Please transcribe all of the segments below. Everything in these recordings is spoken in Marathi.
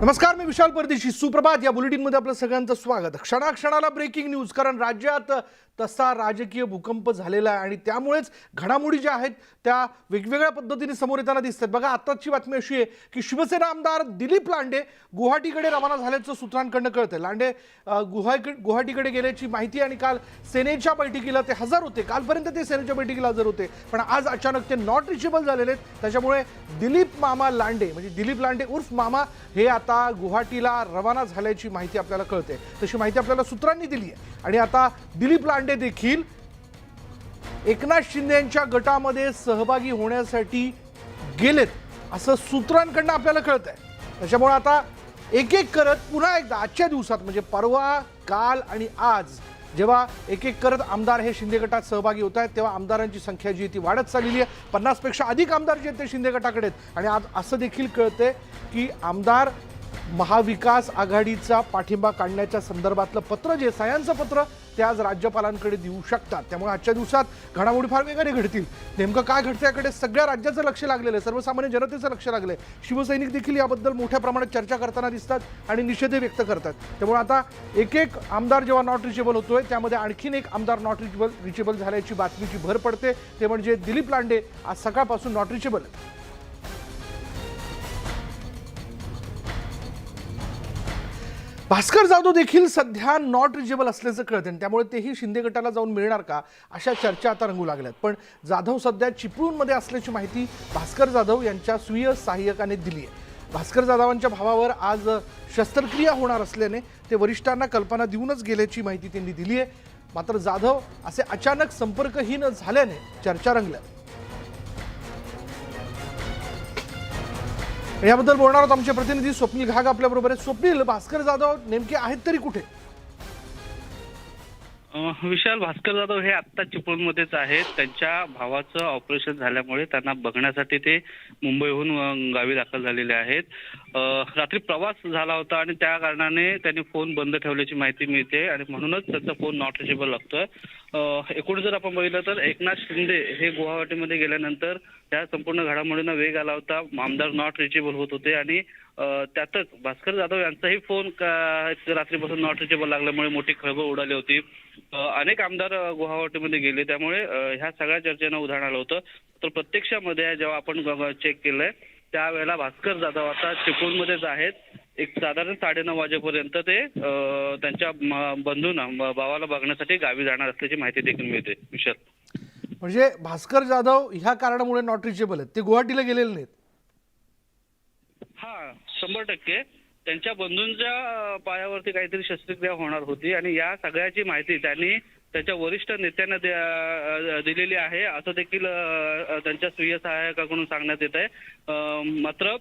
नमस्कार, मी विशाल परदेशी. सुप्रभात. या बुलेटिनमध्ये आपलं सगळ्यांचं स्वागत. क्षणाक्षणाला ब्रेकिंग न्यूज, कारण राज्यात तसा राजकीय भूकंप झालेला आहे आणि त्यामुळेच घडामोडी ज्या आहेत त्या वेगवेगळ्या पद्धतीने समोर येताना दिसतात. बघा, आताची बातमी अशी आहे की शिवसेना आमदार दिलीप लांडे गुवाहाटीकडे रवाना झाल्याचं सूत्रांकडून कळतंय. लांडे गुवाहाटीकडे गेल्याची माहिती आणि काल सेनेच्या बैठकीला ते हजर होते. कालपर्यंत ते सेनेच्या बैठकीला हजर होते, पण आज अचानक ते नॉट रिचेबल झालेले आहेत. त्याच्यामुळे दिलीप मामा लांडे म्हणजे दिलीप लांडे उर्फ मामा हे आता गुवाहाटीला रवाना झाल्याची माहिती आपल्याला कळते. तशी माहिती आपल्याला सूत्रांनी दिली आहे. आणि आता दिलीप लांडे देखील एकनाथ शिंदे यांच्या गटामध्ये सहभागी होण्यासाठी गेलेत असं सूत्रांकडून आपल्याला कळतंय. त्याच्यामुळे आता एक एक करत पुन्हा एकदा आजच्या दिवसात म्हणजे परवा, काल आणि आज जेव्हा एक एक करत आमदार हे शिंदे गटात सहभागी होत आहेत, तेव्हा आमदारांची संख्या जी ती वाढत चाललेली आहे. 50 पेक्षा अधिक आमदार जे आहेत ते शिंदे गटाकडे आहेत. आणि आज असं देखील कळतंय की आमदार महाविकास आघाडीचा पाठिंबा काढण्याच्या संदर्भातलं पत्र जे सह्यांचं पत्र ते आज राज्यपालांकडे देऊ शकतात. त्यामुळे आजच्या दिवसात घडामोडी फार वेगाने घडतील. नेमकं काय घडतं याकडे सगळ्या राज्याचं लक्ष लागलेलं आहे, सर्वसामान्य जनतेचं लक्ष लागलंय. शिवसैनिक देखील याबद्दल मोठ्या प्रमाणात चर्चा करताना दिसतात आणि निषेध व्यक्त करतात. त्यामुळे आता एक एक आमदार जेव्हा नॉट रिचेबल होतोय, त्यामध्ये आणखीन एक आमदार नॉट रिचेबल झाल्याची बातमीची भर पडते. ते म्हणजे दिलीप लांडे आज सकाळपासून नॉट रिचेबल आहे. भास्कर जाधव देखील सध्या नॉट रिचेबल असल्याचं कळतं, त्यामुळे तेही शिंदे गटाला जाऊन मिळणार का अशा चर्चा आता रंगू लागल्यात. पण जाधव सध्या चिपळूणमध्ये असल्याची माहिती भास्कर जाधव यांच्या स्वीय सहाय्यकाने दिली आहे. भास्कर जाधवांच्या भावावर आज शस्त्रक्रिया होणार असल्याने ते वरिष्ठांना कल्पना देऊनच गेल्याची माहिती त्यांनी दिली आहे. मात्र जाधव असे अचानक संपर्कहीन झाल्याने चर्चा रंगल्या. याबद्दल बोलणार आहोत आमचे प्रतिनिधी स्वप्नील घाग आपल्याबरोबर आहेत. स्वप्नील, भास्कर जाधव नेमके आहेत तरी कुठे? विशाल, भास्कर जाधव हे आत्ता चिपळूणमध्येच आहेत. त्यांच्या भावाचं ऑपरेशन झाल्यामुळे त्यांना बघण्यासाठी ते मुंबईहून गावी दाखल झालेले आहेत. रात्री प्रवास झाला होता आणि त्या कारणाने त्यांनी फोन बंद ठेवल्याची माहिती मिळते आणि म्हणूनच त्यांचा फोन नॉट रिचेबल लागतोय. एकूण जर आपण बघितलं तर एकनाथ शिंदे हे गुवाहाटीमध्ये गेल्यानंतर त्या संपूर्ण घडामोडींना वेग आला होता. आमदार नॉट रिचेबल होत होते आणि त्यातच भास्कर जाधव यांचाही फोन रात्रीपासून नॉट रिचेबल लागल्यामुळे मोठी खळबळ उडाली होती. अनेक आमदार गुवाहाटीमध्ये गेले, त्यामुळे ह्या सगळ्या चर्चेनं उधाण आलं होतं. तर प्रत्यक्षामध्ये जेव्हा आपण चेक केलंय त्यावेळेला भास्कर जाधव आता चिपळूणमध्येच आहेत. एक साधारण 9:30 वाजेपर्यंत ते त्यांच्या बंधूंना भावाला बघण्यासाठी गावी जाणार असल्याची माहिती देखील मिळते. विशाल, म्हणजे भास्कर जाधव ह्या कारणामुळे नॉट रिचेबल आहेत, ते गुवाहाटीला गेलेले नाहीत? हा, 100%. त्यांच्या बंधूंच्या पायावरती काहीतरी शस्त्रक्रिया होणार होती आणि या सगळ्याची माहिती त्यांनी त्यांच्या वरिष्ठ नेत्यांना दिलेली आहे असं देखील त्यांच्या स्वीय सहाय्यकाकडून सांगण्यात येत आहे. मात्र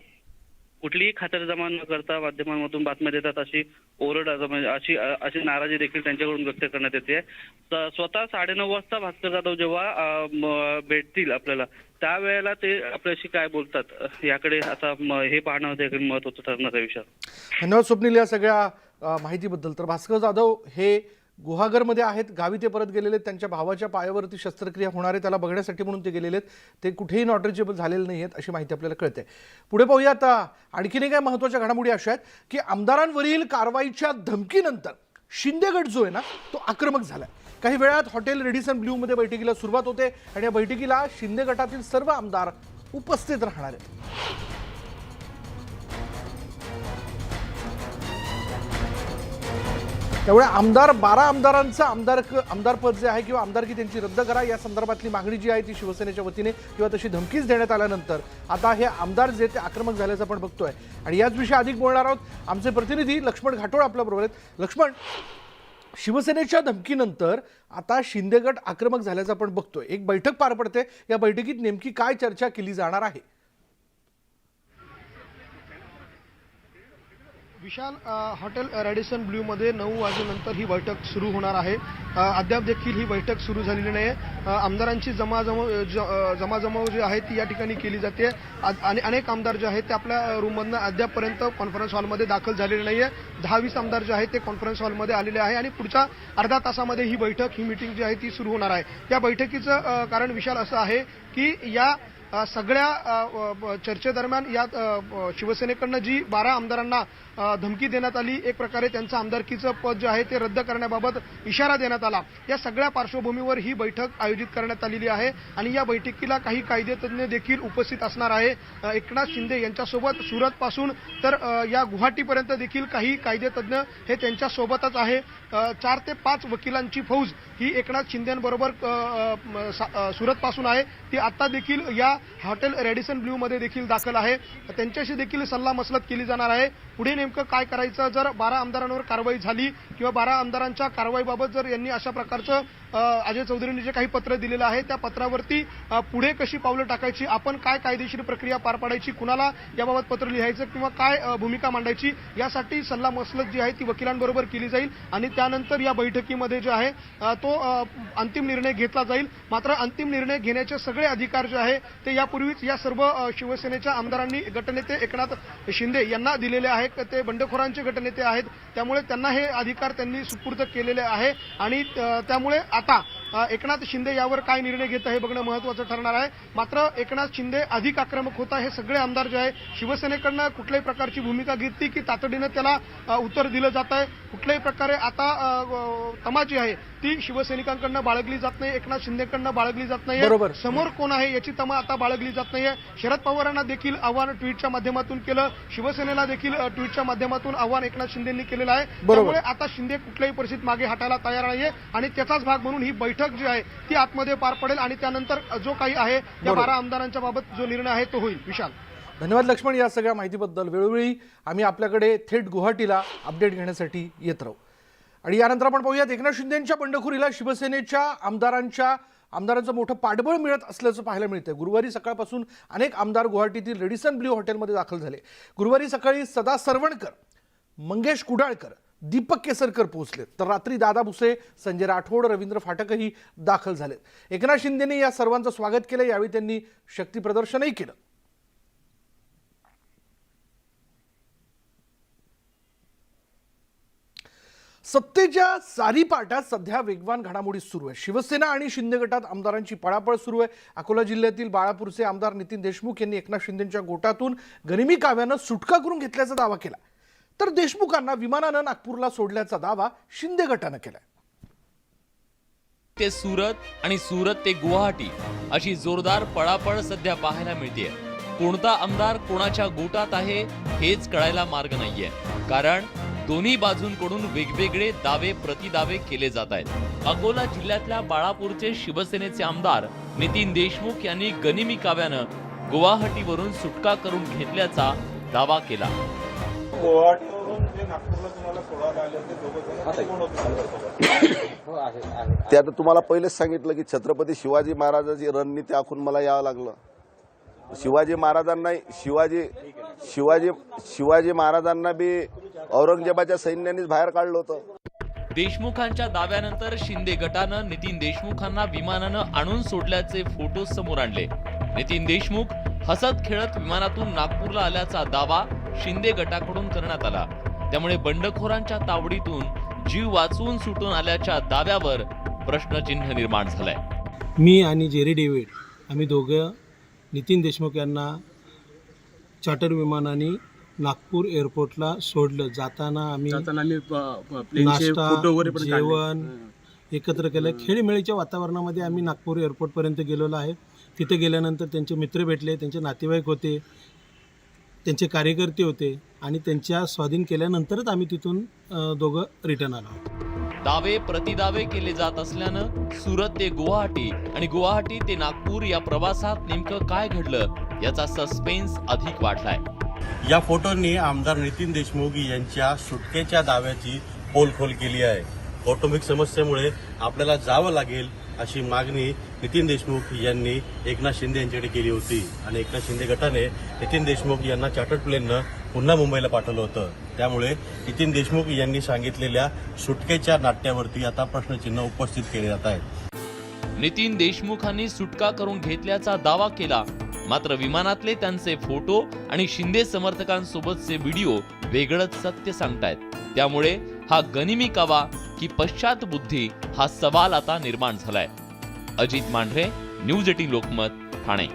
कुठलीही खातरजमा न करता माध्यमांमधून बातम्या देतात अशी ओरड अशी नाराजी देखील त्यांच्याकडून व्यक्त करण्यात येते. स्वतः 9:30 वाजता भास्कर जाधव जेव्हा भेटतील आपल्याला त्यावेळेला ते आपल्याशी काय बोलतात याकडे आता हे पाहणं देखील महत्त्वाचं ठरणार आहे. विषय धन्यवाद स्वप्नील या सगळ्या माहितीबद्दल. तर भास्कर जाधव हे गुहागरमध्ये आहेत, गावी ते परत गेलेले आहेत. त्यांच्या भावाच्या पायावरती शस्त्रक्रिया होणार आहे, त्याला बघण्यासाठी म्हणून ते गेलेले आहेत. ते कुठेही नॉट रिचेबल झालेले नाही आहेत अशी माहिती आपल्याला कळते. पुढे पाहूयात. आणखीन काही महत्त्वाच्या घडामोडी अशा आहेत की आमदारांवरील कारवाईच्या धमकीनंतर शिंदे गट जो आहे ना तो आक्रमक झाला. काही वेळात हॉटेल रेडिसन ब्ल्यूमध्ये बैठकीला सुरुवात होते आणि या बैठकीला शिंदे गटातील सर्व आमदार उपस्थित राहणार आहेत. त्यामुळे 12 आमदारांचं आमदारपद जे आहे किंवा आमदारकी त्यांची रद्द करा या संदर्भातली मागणी जी आहे ती शिवसेनेच्या वतीने किंवा तशी धमकीच देण्यात आल्यानंतर आता हे आमदार जे ते आक्रमक झाल्याचं आपण बघतोय. आणि याच विषयी अधिक बोलणार आहोत आमचे प्रतिनिधी लक्ष्मण घाटोळ आपल्याबरोबर आहेत. लक्ष्मण, शिवसेनेच्या धमकीनंतर आता शिंदे गट आक्रमक झाल्याचं आपण बघतोय. एक बैठक पार पडते, या बैठकीत नेमकी काय चर्चा केली जाणार आहे? विशाल, हॉटेल रॅडिसन ब्ल्यूमध्ये 9 वाजेनंतर ही बैठक सुरू होणार आहे. अद्याप देखील ही बैठक सुरू झालेली नाही. आमदारांची जमाजमाव जी आहे ती या ठिकाणी केली जाते आणि अनेक आमदार जे आहेत ते आपल्या रूममधनं अद्यापपर्यंत कॉन्फरन्स हॉलमध्ये दाखल झालेले नाही आहे. 10-20 आमदार जे आहेत ते कॉन्फरन्स हॉलमध्ये आलेले आहे आणि पुढच्या अर्ध्या तासामध्ये ही मीटिंग जी आहे ती सुरू होणार आहे. या बैठकीचं कारण विशाल असं आहे की या सगळ्या चर्चेदरम्यान या शिवसेनेकडनं जी 12 आमदारांना धमकी देण्यात आली, एक प्रकारे त्यांचं आमदारकीचं पद जे आहे ते रद्द करण्याबाबत इशारा देण्यात आला, या सगळ्या पार्श्वभूमीवर ही बैठक आयोजित करण्यात आलेली आहे आणि या बैठकीला काही कायदेतज्ञ देखील उपस्थित असणार आहे. एकनाथ शिंदे यांच्यासोबत सुरतपासून तर या गुवाहाटीपर्यंत देखील काही कायदेतज्ञ हे त्यांच्या सोबतच आहे. 4 ते 5 वकिलांची फौज ही एकनाथ शिंदेबरोबर सुरतपासून आहे. ती आता देखील या हॉटेल रॅडिसन ब्ल्यूमध्ये देखील दाखल आहे. त्यांच्याशी देखील सल्लामसलत केली जाणार आहे. पुढे नेमकं काय करायचं, जर 12 आमदारांवर कारवाई झाली किंवा 12 आमदारांच्या कारवाईबाबत जर यांनी अशा प्रकारचं अजय चौधरींनी जे काही पत्र दिलेलं आहे त्या पत्रावरती पुढे कशी पावलं टाकायची, आपण काय कायदेशीर प्रक्रिया पार पाडायची, कुणाला याबाबत पत्र लिहायचं किंवा काय भूमिका मांडायची, यासाठी सल्लामसलत जी आहे ती वकिलांबरोबर केली जाईल आणि त्यानंतर या बैठकीमध्ये जे आहे तो अंतिम निर्णय घेतला जाईल. मात्र अंतिम निर्णय घेण्याचे सगळे अधिकार जे आहे ते यापूर्वीच या सर्व शिवसेनेच्या आमदारांनी गटनेते एकनाथ शिंदे यांना दिलेले आहेत. ते बंडखोरांचे गटनेते आहेत, त्यामुळे त्यांना हे अधिकार त्यांनी सुपूर्द केलेले आहे आणि त्यामुळे आता एकनाथ शिंदे यावर काय निर्णय घेत आहे बघणं महत्त्वाचं ठरणार आहे. मात्र एकनाथ शिंदे अधिक आक्रमक होता. हे सगळे आमदार जे आहे शिवसेनेकडनं कुठल्याही प्रकारची भूमिका घेतली की तातडीनं त्याला उत्तर दिलं जात आहे. कुठल्याही प्रकारे आता तमा जी आहे ती शिवसैनिकांकडनं बाळगली जात नाही, एकनाथ शिंदेकडनं बाळगली जात नाही. बरोबर. समोर कोण आहे याची तमा आता बाळगली जात नाहीये. शरद पवारांना देखील आव्हान ट्विटच्या माध्यमातून केलं, शिवसेनेला देखील ट्विटच्या माध्यमातून आव्हान एकनाथ शिंदेंनी केलेलं आहे. त्यामुळे आता शिंदे कुठल्याही परिस्थितीत मागे हटायला तयार नाहीये आणि त्याचाच भाग म्हणून ही बैठक जी आहे ती आतमध्ये पार पडेल आणि त्यानंतर जो काही आहे या 12 आमदारांच्या बाबत जो निर्णय आहे तो होईल. विशाल, धन्यवाद लक्ष्मण या सगळ्या माहितीबद्दल. वेळोवेळी आम्ही आपल्याकडे थेट गुवाहाटीला अपडेट घेण्यासाठी येत राहू. आणि यानंतर आपण पाहूयात, एकनाथ शिंदेंच्या बंडखोरीला शिवसेनेच्या आमदारांचं मोठं पाठबळ मिळत असल्याचं पाहायला मिळतंय. गुरुवारी सकाळपासून अनेक आमदार गुवाहाटीतील रेडिसन ब्ल्यू हॉटेलमध्ये दाखल झाले. गुरुवारी सकाळी सदा सरवणकर, मंगेश कुडाळकर, दीपक केसरकर पोहोचले, तर रात्री दादा भुसे, संजय राठोड, रवींद्र फाटकही दाखल झालेत. एकनाथ शिंदेने या सर्वांचं स्वागत केलं. यावेळी त्यांनी शक्ती प्रदर्शनही केलं. सत्तेच्या सारीपाटात सध्या वेगवान घडामोडी सुरू आहे. शिवसेना आणि शिंदे गटात आमदारांची पळापळ सुरू आहे. अकोला जिल्ह्यातील बाळापूरचे आमदार नितीन देशमुख यांनी एकनाथ शिंदेंच्या गोटातून गनिमी काव्यानं सुटका करून घेतल्याचा दावा केला, तर देशमुखांना विमानानं नागपूरला सोडल्याचा दावा शिंदे गटानं केलाय. ते सुरत आणि सुरत ते गुवाहाटी अशी जोरदार पळापळ सध्या पाहायला मिळते. कोणता आमदार कोणाच्या गोटात आहे हेच कळायला मार्ग नाहीये, कारण दोन्ही बाजूंकडून वेगवेगळे दावे प्रतिदावे केले जात आहेत. अकोला जिल्ह्यातल्या बाळापूरचे शिवसेनेचे आमदार नितीन देशमुख यांनी गनिमी काव्यानं गुवाहाटीवरून सुटका करून घेतल्याचा दावा केला. ते आता तुम्हाला पहिलेच सांगितलं की छत्रपती शिवाजी महाराजांची रणनीती आखून मला यावं लागलं. शिवाजी महाराजांना बी औरंगजेबाच्या सैन्यानेच बाहेर काढलं होतं. देशमुखांच्या दाव्यानंतर शिंदे गटानं नितीन देशमुखांना विमानानं आणून सोडल्याचे फोटो समोर आणले. नितीन देशमुख हसत खेळत विमानातून नागपूरला आल्याचा दावा शिंदे गटाकडून करण्यात आला. त्यामुळे बंडखोरांच्या तावडीतून जीव वाचवून सुटून आल्याच्या दाव्यावर प्रश्नचिन्ह निर्माण झालंय. मी आणि जेरी डेव्हिड आम्ही दोघं नितीन देशमुख यांना चार्टर विमानाने नागपूर एअरपोर्टला सोडलं. जाताना आम्ही नाश्ता जेवण एकत्र केलं. खेळीमेळीच्या वातावरणामध्ये आम्ही नागपूर एअरपोर्टपर्यंत गेलेलो आहे. तिथे गेल्यानंतर त्यांचे मित्र भेटले, त्यांचे नातेवाईक होते, त्यांचे कार्यकर्ते होते आणि त्यांच्या स्वाधीन केल्यानंतरच आम्ही तिथून दोघं रिटर्न आलो. दावे प्रतिदावे केले जात असल्यानं सुरत ते गुवाहाटी आणि गुवाहाटी ते नागपूर या प्रवासात नेमकं काय घडलं याचा सस्पेन्स अधिक वाढलाय. या फोटोंनी आमदार नितीन देशमुख यांच्या सुटकेच्या दाव्याची पोलखोल केली आहे. कौटुंबिक समस्येमुळे आपल्याला जावं लागेल अशी मागणी नितीन देशमुख यांनी एकनाथ शिंदे यांच्याकडे केली होती आणि एकनाथ शिंदे गटाने नितीन देशमुख यांना चार्टर्ड प्लेननं पुन्हा मुंबईला पाठवलं होतं. त्यामुळे नितीन देशमुख यांनी सांगितलेल्या सुटकेच्या नाट्यावरती आता प्रश्नचिन्ह उपस्थित केले जात आहेत. नितीन देशमुखांनी सुटका करून घेतल्याचा दावा केला, मात्र विमानातले त्यांचे फोटो आणि शिंदे समर्थकांसोबतचे व्हिडिओ वेगळंच सत्य सांगतायत. त्यामुळे हा गनिमी कावा की पश्चात बुद्धी हा सवाल आता निर्माण झालाय. अजित मांढरे, न्यूज 18 लोकमत, ठाणे.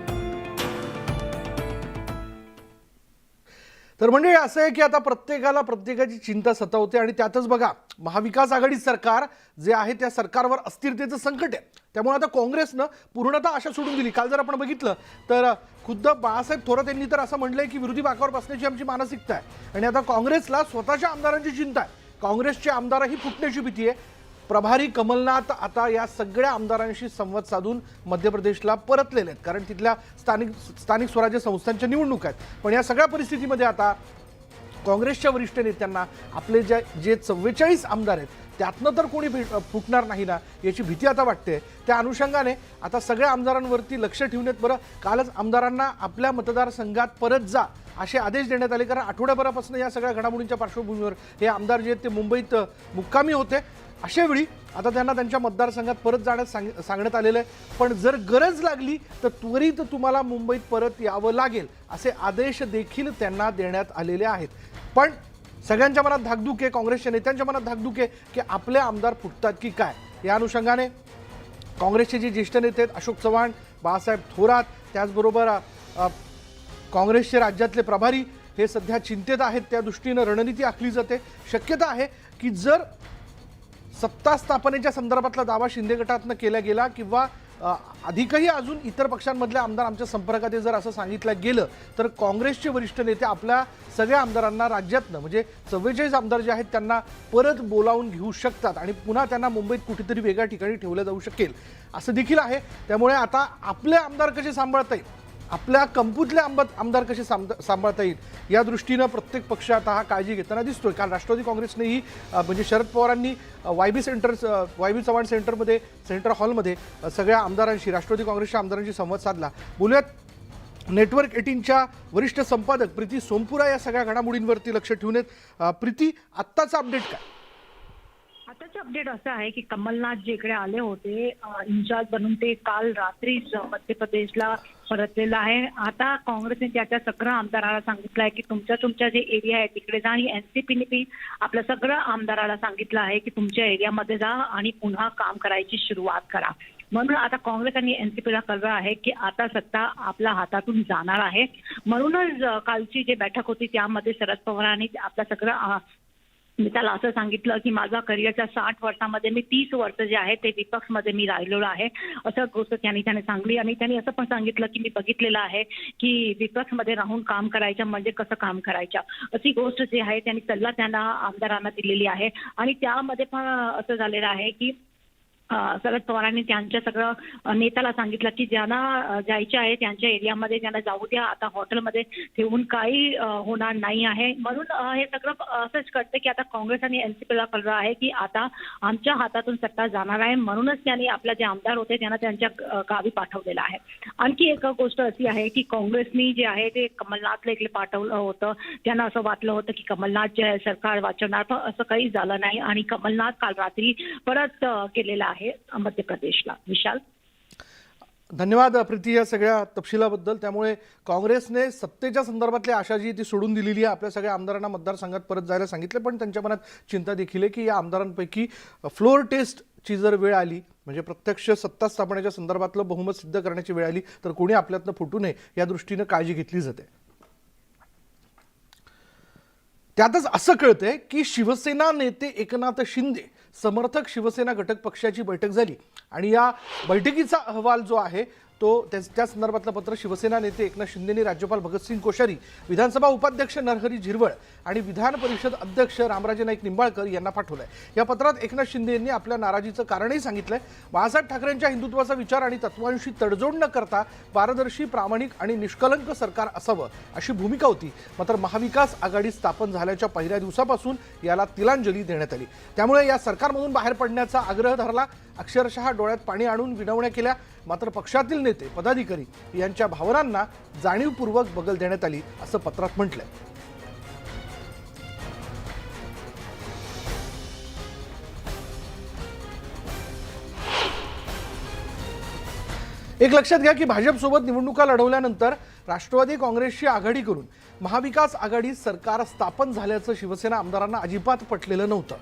तर म्हणजे असं आहे की आता प्रत्येकाला प्रत्येकाची चिंता सतावते आणि त्यातच बघा महाविकास आघाडी सरकार जे आहे त्या सरकारवर अस्थिरतेचं संकट आहे. त्यामुळे आता काँग्रेसनं पूर्णतः आशा सोडून दिली. काल जर आपण बघितलं तर खुद्द बाळासाहेब थोरात यांनी तर असं म्हटलंय की विरोधी बाकावर बसण्याची आमची मानसिकता आहे आणि आता काँग्रेसला स्वतःच्या आमदारांची चिंता आहे. काँग्रेसचे आमदारही फुटण्याची भीती आहे. प्रभारी कमलनाथ आता या सगळ्या आमदारांशी संवाद साधून मध्य प्रदेशला परतलेले आहेत, कारण तिथल्या स्थानिक स्वराज्य संस्थांच्या निवडणूक आहेत. पण या सगळ्या परिस्थितीमध्ये आता काँग्रेसच्या वरिष्ठ नेत्यांना आपले जे 44 आमदार आहेत त्यातनं तर कोणी फुटणार नाही ना याची भीती आता वाटते. त्या अनुषंगाने आता सगळ्या आमदारांवरती लक्ष ठेवण्यात बरं कालच आमदारांना आपल्या मतदारसंघात परत जा असे आदेश देण्यात आले, कारण आठवड्याभरापासून या सगळ्या घडामोडींच्या पार्श्वभूमीवर हे आमदार जे आहेत ते मुंबईत मुक्कामी होते. अशा वेळी आता त्यांना त्यांच्या मतदारसंघात परत जाण्यास सांगण्यात आलेलं आहे. पण जर गरज लागली तर त्वरित तुम्हाला मुंबईत परत यावं लागेल असे आदेश देखील त्यांना देण्यात आलेले आहेत. पण सगळ्यांच्या मनात धाकधूक आहे, काँग्रेसच्या नेत्यांच्या मनात धाकधूक आहे की आपले आमदार फुटतात की काय. या अनुषंगाने काँग्रेसचे जे ज्येष्ठ नेते आहेत अशोक चव्हाण, बाळासाहेब थोरात, त्याचबरोबर काँग्रेसचे राज्यातले प्रभारी हे सध्या चिंतेत आहेत. त्या दृष्टीनं रणनीती आखली जाते. शक्यता आहे की जर सत्ता स्थापनेच्या संदर्भातला दावा शिंदे गटातनं केला गेला किंवा अधिकही अजून इतर पक्षांमधले आमदार आमच्या संपर्कात आहे जर असं सांगितलं गेलं तर काँग्रेसचे वरिष्ठ नेते आपल्या सगळ्या आमदारांना राज्यातनं म्हणजे 44 आमदार जे आहेत त्यांना परत बोलावून घेऊ शकतात आणि पुन्हा त्यांना मुंबईत कुठेतरी वेगळ्या ठिकाणी ठेवलं जाऊ शकेल असं देखील आहे. त्यामुळे आता आपले आमदार कसे सांभाळता येईल, आपल्या कंपूतले आमदार कसे सांभाळता येईल या दृष्टीनं प्रत्येक पक्ष आता हा काळजी घेताना दिसतोय. काल राष्ट्रवादी काँग्रेसनेही म्हणजे शरद पवारांनी वायबी चव्हाण सेंटर हॉलमध्ये सगळ्या आमदारांशी, राष्ट्रवादी काँग्रेसच्या आमदारांशी संवाद साधला. बोलूयात नेटवर्क 18च्या वरिष्ठ संपादक प्रीती सोमपुरा या सगळ्या घडामोडींवरती लक्ष ठेवून आहेत. प्रीती, आत्ताचा अपडेट काय? आताचे अपडेट असं आहे की कमलनाथ जे इकडे आले होते इन्चार्ज बनून ते काल रात्रीच मध्य प्रदेशला परतलेला आहे. आता काँग्रेसने त्याच्या सगळ्या आमदाराला सांगितलं आहे की तुमच्या जे एरिया आहे तिकडे जा आणि एनसीपीने आपल्या सगळ्या आमदाराला सांगितलं आहे की तुमच्या एरियामध्ये जा आणि पुन्हा काम करायची सुरुवात करा. म्हणून आता काँग्रेस आणि एनसीपीला कळलं आहे की आता सत्ता आपल्या हातातून जाणार आहे. म्हणूनच कालची जी बैठक होती त्यामध्ये शरद पवारांनी आपल्या सगळं मी त्याला असं सांगितलं की माझा करिअरच्या 60 वर्षामध्ये मी 30 वर्ष जे आहे ते विपक्षमध्ये मी राहिलेलो आहे असं गोष्ट त्याने सांगली. आणि त्यांनी असं पण सांगितलं की मी बघितलेलं आहे की विपक्षमध्ये राहून काम करायचं म्हणजे कसं काम करायचं अशी गोष्ट जी आहे त्यांनी सल्ला त्यांना आमदारांना दिलेली आहे. आणि त्यामध्ये पण असं झालेलं आहे की शरद पवारांनी त्यांच्या सगळं नेत्याला सांगितलं की ज्यांना जायचे आहे त्यांच्या एरियामध्ये त्यांना जाऊ द्या, आता हॉटेलमध्ये ठेवून काही होणार नाही आहे. म्हणून हे सगळं असंच कळतं की आता काँग्रेस आणि एनसीपीला कळलं आहे की आता आमच्या हातातून सत्ता जाणार आहे. म्हणूनच त्यांनी आपले जे आमदार होते त्यांना त्यांच्या गावी पाठवलेलं आहे. आणखी एक गोष्ट अशी आहे की काँग्रेसनी जे आहे ते कमलनाथला इकडे पाठवलं होतं. त्यांना असं वाटलं होतं की कमलनाथ जे आहे सरकार वाचवणार, पण असं काही झालं नाही आणि कमलनाथ काल रात्री परत केलेला आहे मध्य प्रदेशला. विशाल, धन्यवाद प्रीती या सगळ्या तपशिलाबद्दल. त्यामुळे काँग्रेसने सत्तेच्या संदर्भातली आशा जी ती सोडून दिलेली आहे. आपल्या सगळ्या आमदारांना मतदारसंघात परत जायला सांगितले, पण त्यांच्या मनात चिंता देखील आहे की या आमदारांपैकी फ्लोअर टेस्टची जर वेळ आली म्हणजे प्रत्यक्ष सत्ता स्थापनेच्या संदर्भातलं बहुमत सिद्ध करण्याची वेळ आली तर कोणी आपल्यातनं फुटू नये या दृष्टीनं काळजी घेतली जाते. त्यातच असं कळतंय की शिवसेना नेते एकनाथ शिंदे समर्थक शिवसेना घटक पक्षाची बैठक झाली आणि या बैठकीचा अहवाल जो आहे तो त्या संदर्भातलं पत्र शिवसेना नेते एकनाथ शिंदेंनी राज्यपाल भगतसिंग कोश्यारी, विधानसभा उपाध्यक्ष नरहरी झिरवळ आणि विधान परिषद अध्यक्ष रामराजे नाईक निंबाळकर यांना पाठवलंय. या पत्रात एकनाथ शिंदे यांनी आपल्या नाराजीचं कारणही सांगितलंय. बाळासाहेब ठाकरेंच्या हिंदुत्वाचा विचार आणि तत्वांशी तडजोड न करता पारदर्शी, प्रामाणिक आणि निष्कलंक सरकार असावं अशी भूमिका होती. मात्र महाविकास आघाडी स्थापन झाल्याच्या पहिल्या दिवसापासून याला तिलांजली देण्यात आली. त्यामुळे या सरकारमधून बाहेर पडण्याचा आग्रह धरला. अक्षरशः डोळ्यात पाणी आणून विनवण्या केल्या. मात्र पक्षातील नेते, पदाधिकारी यांच्या भावनांना जाणीवपूर्वक बगल देण्यात आली असं पत्रात म्हटलंय. एक लक्षात घ्या की भाजपसोबत निवडणुका लढवल्यानंतर राष्ट्रवादी काँग्रेसची आघाडी करून महाविकास आघाडी सरकार स्थापन झाल्याचं शिवसेना आमदारांना अजिबात पटलेलं नव्हतं.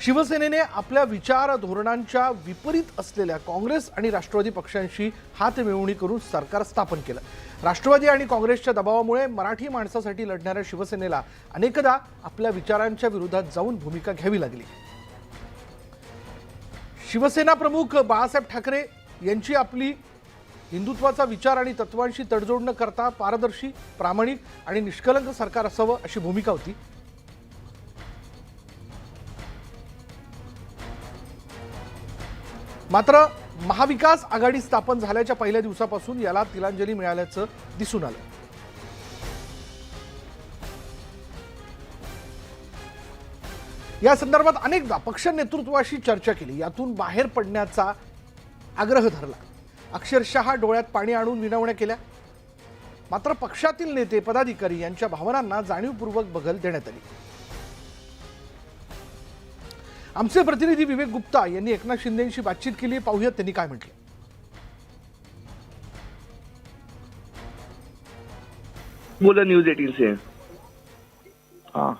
शिवसेनेने आपल्या विचार धोरणांच्या विपरीत असलेल्या काँग्रेस आणि राष्ट्रवादी पक्षांशी हातमिळवणी करून सरकार स्थापन केलं. राष्ट्रवादी आणि काँग्रेसच्या दबावामुळे मराठी माणसासाठी लढणाऱ्या शिवसेनेला अनेकदा आपल्या विचारांच्या विरोधात जाऊन भूमिका घ्यावी लागली. शिवसेना प्रमुख बाळासाहेब ठाकरे यांची आपली हिंदुत्वाचा विचार आणि तत्वांशी तडजोड न करता पारदर्शी, प्रामाणिक आणि निष्कलंक सरकार असावं अशी भूमिका होती. मात्र महाविकास आघाडी स्थापन झाल्याच्या पहिल्या दिवसापासून याला तिलांजली मिळाल्याचं दिसून आलं. या संदर्भात अनेकदा पक्ष नेतृत्वाशी चर्चा केली, यातून बाहेर पडण्याचा आग्रह धरला, अक्षरशः डोळ्यात पाणी आणून विनवण्या केल्या. मात्र पक्षातील नेते पदाधिकारी यांच्या भावनांना जाणीवपूर्वक बगल देण्यात आली. आमचे प्रतिनिधी विवेक गुप्ता यांनी एकनाथ शिंदेंशी बातचीत केली. पाहूयात त्यांनी काय म्हटलं. बोला न्यूज 18 से। हाँ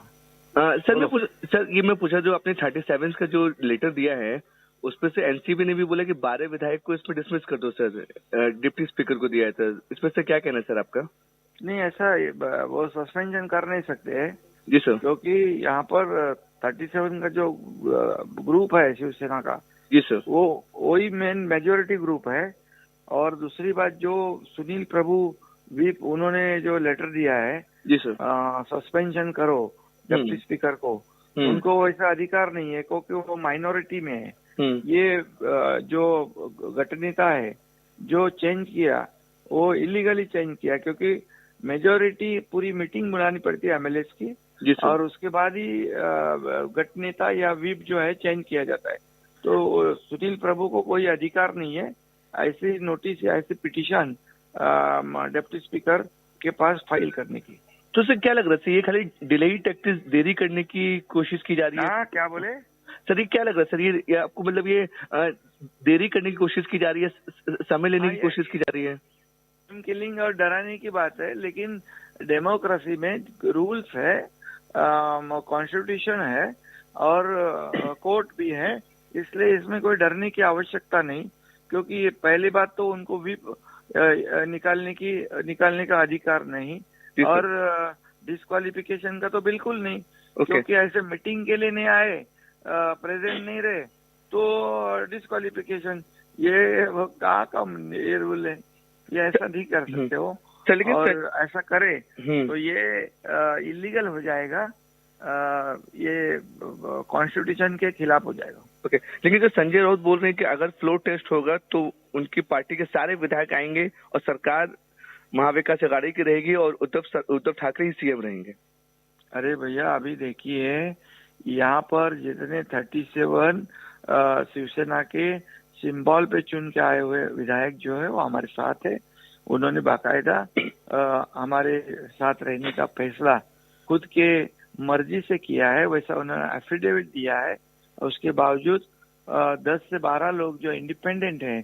सर ये मैं पूछा, जो आपने 37 का जो लेटर दिया है उसमें से एनसीपी ने भी बोला कि 12 विधायक को इसमें डिसमिस कर दो सर, डिप्टी स्पीकर को दिया है सर, इसमें से क्या कहना है सर आपका? नहीं, ऐसा वो सस्पेंशन कर नहीं सकते जी सर, क्योंकि यहाँ पर 37 का जो ग्रुप है शिवसेना का, जी सर, वो वही मेन मेजोरिटी ग्रुप है। और दूसरी बात, जो सुनील प्रभु व्हीप उन्होंने जो लेटर दिया है जी सर, सस्पेंशन करो डिप्टी स्पीकर को, उनको वैसा अधिकार नहीं है क्योंकि वो माइनॉरिटी में है। ये जो गठनेता है जो चेंज किया वो इलीगली चेंज किया, क्योंकि मेजोरिटी पूरी मीटिंग बुलानी पड़ती है एमएलएस की और उसके बाद ही गठनेता या व्हीप जो है चेंज किया जाता है। तो सुनील प्रभु को कोई अधिकार नहीं है ऐसी नोटिस या ऐसी पिटीशन डिप्टी स्पीकर के पास फाइल करने की। तो सर क्या लग रहा है, ये खाली डिलेई टैक्टिस देरी करने की कोशिश की जा रही है? क्या बोले सर, ये क्या लग रहा है सर, ये आपको मतलब ये देरी करने की कोशिश की जा रही है, समय लेने की कोशिश की जा रही है? किलिंग और डराने की बात है, लेकिन डेमोक्रेसी में रूल्स है, कॉन्स्टिट्यूशन है और कोर्ट भी है, इसलिए इसमें कोई डरने की आवश्यकता नहीं। क्योंकि ये पहली बात तो उनको भी निकालने का अधिकार नहीं और डिस्क्वालिफिकेशन का तो बिल्कुल नहीं, क्योंकि ऐसे मीटिंग के लिए नहीं आए, प्रेजेंट नहीं रहे तो डिस्क्वालिफिकेशन, ये का ये रूल है, ये ऐसा नहीं कर सकते हो। और ऐसा करे तो ये इलीगल हो जाएगा, ये कॉन्स्टिट्यूशन के खिलाफ हो जाएगा। ओके, लेकिन जो संजय राउत बोल रहे हैं कि अगर फ्लोर टेस्ट होगा तो उनकी पार्टी के सारे विधायक आएंगे और सरकार महाविकास आघाड़ी की रहेगी और उद्धव ठाकरे ही सीएम रहेंगे। अरे भैया, अभी देखिए यहाँ पर जितने 37 शिवसेना के सिंबल पे चुन के आए हुए विधायक जो है वो हमारे साथ है। उन्होंने बाकायदा हमारे साथ रहने का फैसला खुद के मर्जी से किया है, वैसा उन्होंने एफिडेविट दिया है। उसके बावजूद 10 से 12 लोग जो इंडिपेंडेंट हैं,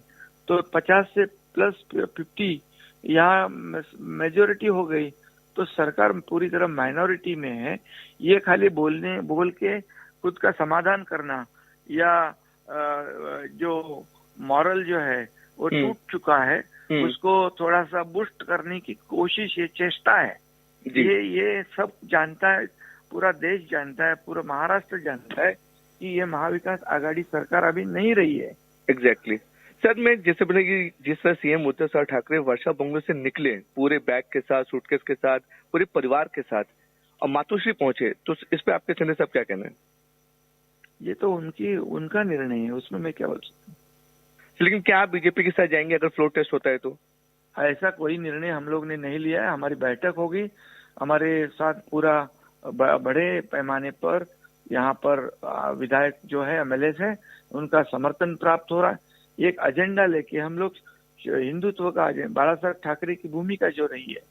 तो 50 से प्लस 50 यहाँ मेजोरिटी हो गई, तो सरकार पूरी तरह माइनॉरिटी में है। ये खाली बोल के खुद का समाधान करना या जो मॉरल जो है वो टूट चुका है, उसको थोड़ा सा बूस्ट करने की कोशिश, ये चेष्टा है। ये सब जानता है, पूरा देश जानता है, पूरा महाराष्ट्र जानता है कि ये महाविकास आघाड़ी सरकार अभी नहीं रही है। एग्जैक्टली सर, मैं जैसे बोले कि जिस तरह सीएम उद्धव ठाकरे वर्षा बंगलो से निकले पूरे बैग के साथ, सूटकेस के साथ, पूरे परिवार के साथ और मातोश्री पहुंचे, तो इस पे आपके संदेश आप क्या कहना है? ये तो उनका निर्णय है, उसमें मैं क्या बोल सकता हूँ। लेकिन क्या आप बीजेपी के साथ जाएंगे अगर फ्लोर टेस्ट होता है तो? ऐसा कोई निर्णय हम लोग ने नहीं लिया है। हमारी बैठक होगी, हमारे साथ पूरा बड़े पैमाने पर यहाँ पर विधायक जो है एमएलए है उनका समर्थन प्राप्त हो रहा है। एक एजेंडा लेके हम लोग हिंदुत्व का बाला साहब ठाकरे की भूमिका जो रही है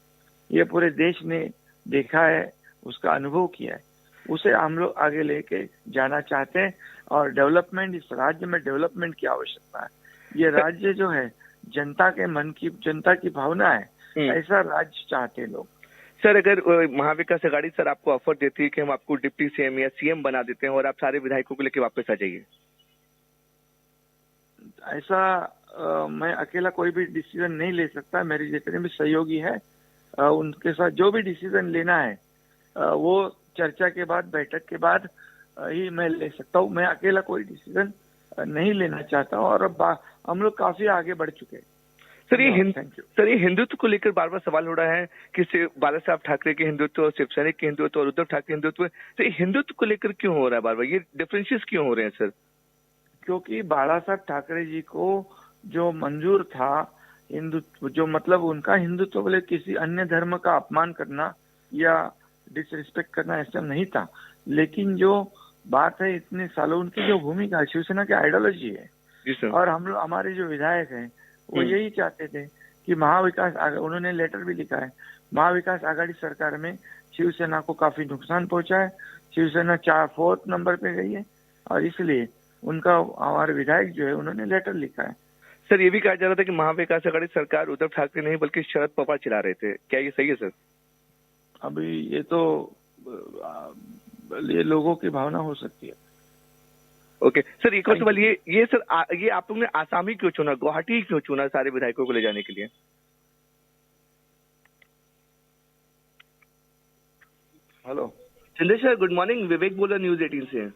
ये पूरे देश ने देखा है, उसका अनुभव किया है, उसे हम लोग आगे लेके जाना चाहते हैं। और डेवलपमेंट, इस राज्य में डेवलपमेंट की आवश्यकता है। ये राज्य जो है जनता के मन की, जनता की भावना है, ऐसा राज्य चाहते लोग। सर अगर महाविकास आघाड़ी सर आपको ऑफर देती है कि हम आपको डिप्टी सीएम या सीएम बना देते हैं और आप सारे विधायकों को लेकर वापस आ जाइए, ऐसा मैं अकेला कोई भी डिसीजन नहीं ले सकता। मेरे जितने भी सहयोगी है उनके साथ जो भी डिसीजन लेना है वो चर्चा के बाद, बैठक के बाद ही मैं ले सकता हूँ। मैं अकेला कोई डिसीजन नहीं लेना चाहता हूँ और अब हम लोग काफी आगे बढ़ चुके हैं। सर ये हिंदुत्व को लेकर बार बार सवाल हो रहा है कि सिर्फ बाला साहब ठाकरे के हिंदुत्व, शिवसैनिक के हिंदुत्व और उद्धव ठाकरे हिंदुत्व, तो ये हिंदुत्व को लेकर क्यों हो रहा है बार बार, ये डिफरेंशियस क्यों हो रहे हैं सर? क्योंकि बाला साहब ठाकरे जी को जो मंजूर था हिंदुत्व, जो मतलब उनका हिंदुत्व बोले किसी अन्य धर्म का अपमान करना या डिसरिस्पेक्ट करना ऐसा नहीं था, लेकिन जो बात है इतने सालों उनकी जो भूमिका शिवसेना की आइडियोलॉजी है जी सर। और हम लोग हमारे जो विधायक हैं वो यही चाहते थे कि उन्होंने लेटर भी लिखा है, महाविकास आघाड़ी सरकार में शिवसेना को काफी नुकसान पहुंचा है, शिवसेना 4th नंबर पे गई है और इसलिए उनका हमारे विधायक जो है उन्होंने लेटर लिखा है। सर ये भी कहा जा रहा था कि महाविकास आघाड़ी सरकार उद्धव ठाकरे नहीं बल्कि शरद पवार चला रहे थे, क्या ये सही है सर? अभी ये तो ये लोगों की भावना हो सकती है। ओके सर, एक और सवाल ये सर ये आप लोगों ने आसाम ही क्यों चुना, गुवाहाटी क्यों चुना सारे विधायकों को ले जाने के लिए? Hello Chandresh sir, good morning, Vivek बोला न्यूज 18 से।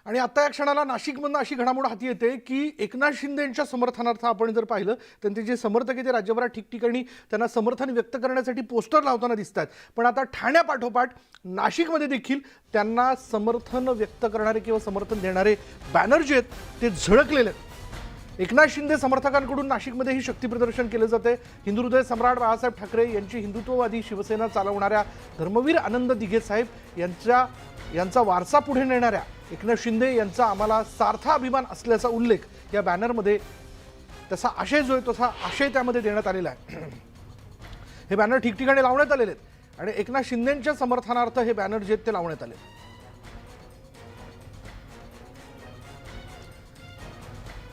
आणि आता या क्षणाला नाशिकमधून अशी घडामोड हाती येते की एकनाथ शिंदे यांच्या समर्थनार्थ आपण जर पाहिलं तर त्यांचे जे समर्थक आहे ते राज्यभरात ठिकठिकाणी त्यांना समर्थन व्यक्त करण्यासाठी पोस्टर लावताना दिसतात, पण आता ठाण्यापाठोपाठ नाशिकमध्ये देखील त्यांना समर्थन व्यक्त करणारे किंवा समर्थन देणारे बॅनर जे आहेत ते झळकलेले आहेत। एकनाथ शिंदे समर्थकांकडून नाशिकमध्येही शक्ती प्रदर्शन केले जाते। हिंदू हृदय सम्राट बाळासाहेब ठाकरे यांची हिंदुत्ववादी शिवसेना चालवणाऱ्या धर्मवीर आनंद दिघे साहेब यांचा वारसा पुढे नेणाऱ्या एकनाथ शिंदे यांचा आम्हाला सार्थ अभिमान असल्याचा उल्लेख या बॅनरमध्ये, तसा आशय जो आहे तसा आशय त्यामध्ये देण्यात आलेला आहे। हे बॅनर ठिकठिकाणी लावण्यात आलेले आहेत आणि एकनाथ शिंदेंच्या समर्थनार्थ हे बॅनर जे ते लावण्यात आले।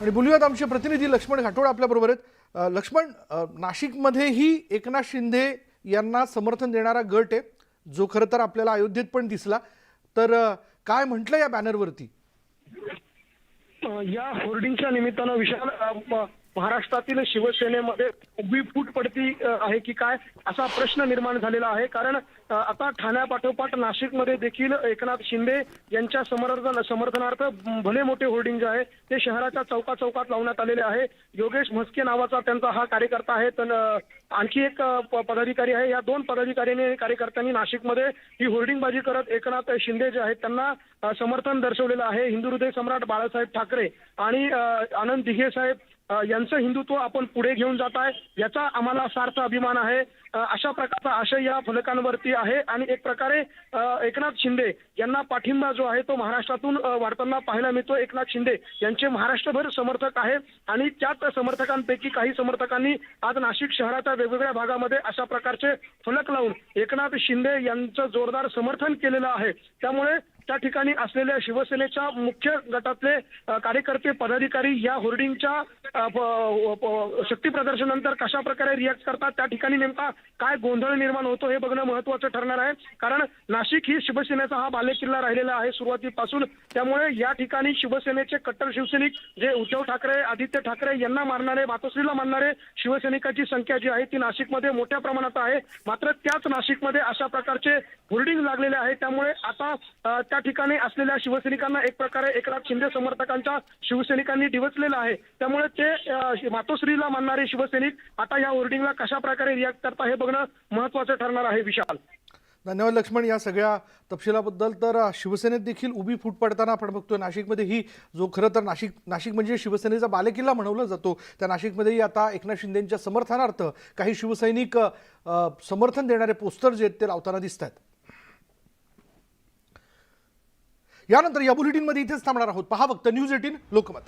आणि बोलूयात आमचे प्रतिनिधी लक्ष्मण घाटोळ आपल्याबरोबर आहेत। लक्ष्मण, नाशिकमध्येही एकनाथ शिंदे यांना समर्थन देणारा गट आहे जो खरं तर आपल्याला अयोध्येत पण दिसला, तर काय म्हटलं या बॅनरवरती? या होर्डिंगच्या निमित्तानं विशाल महाराष्ट्रातील शिवसेनेमध्ये उभी फूट पडती आहे की काय असा प्रश्न निर्माण झालेला आहे। कारण आता ठाण्यापाठोपाठ नाशिकमध्ये देखील एकनाथ शिंदे यांच्या समर्थनार्थ भले मोठे होर्डिंग जे आहे ते शहराच्या चौकात लावण्यात आलेले आहे। योगेश म्हस्के नावाचा त्यांचा हा कार्यकर्ता आहे, तर आणखी एक पदाधिकारी आहे। या 2 पदाधिकाऱ्यांनी कार्यकर्त्यांनी नाशिकमध्ये ही होर्डिंगबाजी करत एकनाथ शिंदे जे आहेत त्यांना समर्थन दर्शवलेलं आहे। हिंदू हृदय सम्राट बाळासाहेब ठाकरे आणि आनंद दिघे साहेब यांचं हिंदुत्व आपण पुढे घेऊन जात आहे, याचा आम्हाला सार्थ अभिमान आहे, अशा प्रकारचा आशय या फलकांवरती आहे। आणि एक प्रकारे एकनाथ शिंदे यांना पाठिंबा जो आहे तो महाराष्ट्रातून वाढताना पाहायला मिळतो। एकनाथ शिंदे यांचे महाराष्ट्रभर समर्थक आहे आणि त्याच समर्थकांपैकी काही समर्थकांनी आज नाशिक शहराच्या वेगवेगळ्या भागामध्ये अशा प्रकारचे फलक लावून एकनाथ शिंदे यांचं जोरदार समर्थन केलेलं आहे। त्यामुळे त्या ठिकाणी असलेल्या शिवसेनेच्या मुख्य गटातले कार्यकर्ते पदाधिकारी या होर्डिंगच्या शक्ती प्रदर्शनानंतर कशा प्रकारे रिॲक्ट करतात, त्या ठिकाणी नेमका काय गोंधळ निर्माण होतो हे बघणं महत्त्वाचं ठरणार आहे। कारण नाशिक ही शिवसेनेचा हा बालेकिल्ला राहिलेला आहे सुरुवातीपासून, त्यामुळे या ठिकाणी शिवसेनेचे कट्टर शिवसैनिक जे उद्धव ठाकरे, आदित्य ठाकरे यांना मारणारे, मातोश्रीला मारणारे शिवसैनिकांची संख्या जी आहे ती नाशिकमध्ये मोठ्या प्रमाणात आहे। मात्र त्याच नाशिकमध्ये अशा प्रकारचे होर्डिंग लागलेले आहे, त्यामुळे आता त्या ठिकाणी असलेल्या शिवसैनिकांना एक प्रकारे एकनाथ शिंदे समर्थकांच्या शिवसैनिकांनी डिवचलेलं आहे। त्यामुळे ते मातोश्रीला मानणारे शिवसैनिक आता या होर्डिंगला कशा प्रकारे रिॲक्ट करतात हे बघणं महत्त्वाचं ठरणार आहे। विशाल, धन्यवाद लक्ष्मण या सगळ्या तपशिलाबद्दल। तर शिवसेनेत देखील उभी फूट पडताना आपण बघतोय नाशिकमध्ये ही, जो खरं तर नाशिक म्हणजे शिवसेनेचा बालेकिल्ला म्हणवला जातो, त्या नाशिकमध्येही आता एकनाथ शिंदेंच्या समर्थनार्थ काही शिवसैनिक समर्थन देणारे पोस्टर जे आहेत ते लावताना दिसत आहेत। यानंतर या बुलेटिनमध्ये इथेच थांबणार आहोत। पहा फक्त न्यूज 18 लोकमत।